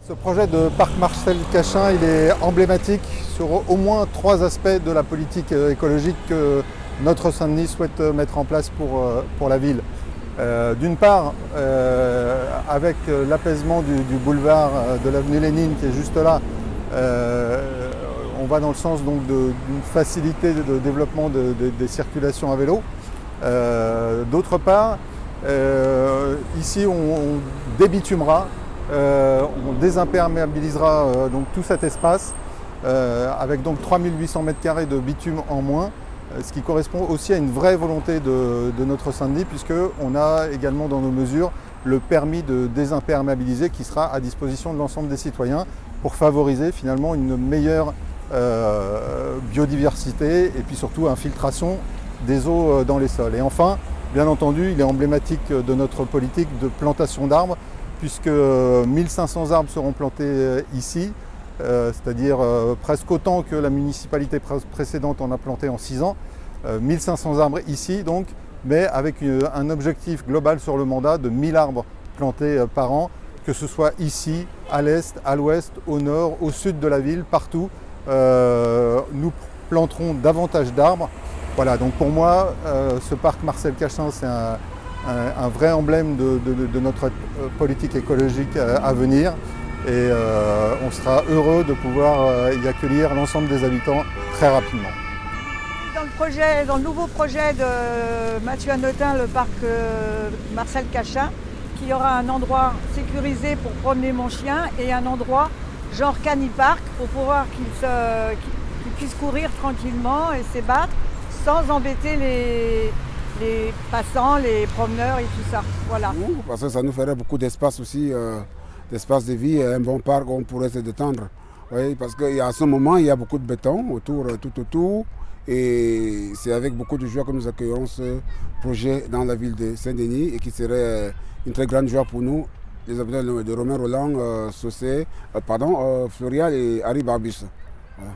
Ce projet de parc Marcel Cachin, il est emblématique sur au moins 3 aspects de la politique écologique que notre Saint-Denis souhaite mettre en place pour la ville. D'une part, avec l'apaisement du boulevard de l'avenue Lénine qui est juste là, on va dans le sens d'une facilité de développement des circulations à vélo. D'autre part, ici on débitumera, on désimperméabilisera donc tout cet espace avec donc 3800 m² de bitume en moins, ce qui correspond aussi à une vraie volonté de notre Saint-Denis, puisqu'on a également dans nos mesures le permis de désimperméabiliser qui sera à disposition de l'ensemble des citoyens pour favoriser finalement une meilleure biodiversité et puis surtout infiltration des eaux dans les sols. Et enfin, bien entendu, il est emblématique de notre politique de plantation d'arbres, puisque 1500 arbres seront plantés ici, c'est-à-dire presque autant que la municipalité précédente en a planté en 6 ans. 1500 arbres ici donc, mais avec un objectif global sur le mandat de 1000 arbres plantés par an, que ce soit ici, à l'est, à l'ouest, au nord, au sud de la ville, partout. Nous planterons davantage d'arbres. Voilà, donc pour moi, ce parc Marcel Cachin, c'est un vrai emblème de notre politique écologique à venir. Et on sera heureux de pouvoir y accueillir l'ensemble des habitants très rapidement. Dans le nouveau projet de Mathieu Hanotin, le parc Marcel Cachin, qui aura un endroit sécurisé pour promener mon chien et un endroit genre canipark pour pouvoir qu'il puisse courir tranquillement et s'ébattre sans embêter les passants, les promeneurs et tout ça. Voilà. Parce que ça nous ferait beaucoup d'espace aussi, d'espace de vie, un bon parc où on pourrait se détendre. Oui, parce qu'à ce moment, il y a beaucoup de béton tout autour. Et c'est avec beaucoup de joie que nous accueillerons ce projet dans la ville de Saint-Denis et qui serait une très grande joie pour nous, les habitants de Romain Rolland, Saucé, Florial et Harry Barbus. Voilà.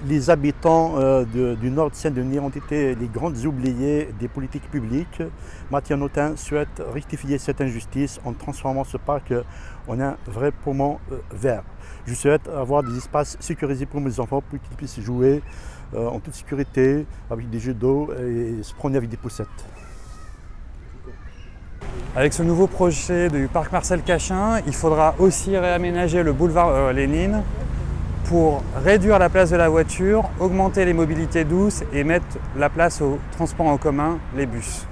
Les habitants du nord de Saint-Denis ont été les grandes oubliées des politiques publiques. Mathieu Hanotin souhaite rectifier cette injustice en transformant ce parc en un vrai poumon vert. Je souhaite avoir des espaces sécurisés pour mes enfants pour qu'ils puissent jouer en toute sécurité avec des jeux d'eau et se promener avec des poussettes. Avec ce nouveau projet du parc Marcel Cachin, il faudra aussi réaménager le boulevard Lénine pour réduire la place de la voiture, augmenter les mobilités douces et mettre la place au transport en commun, les bus.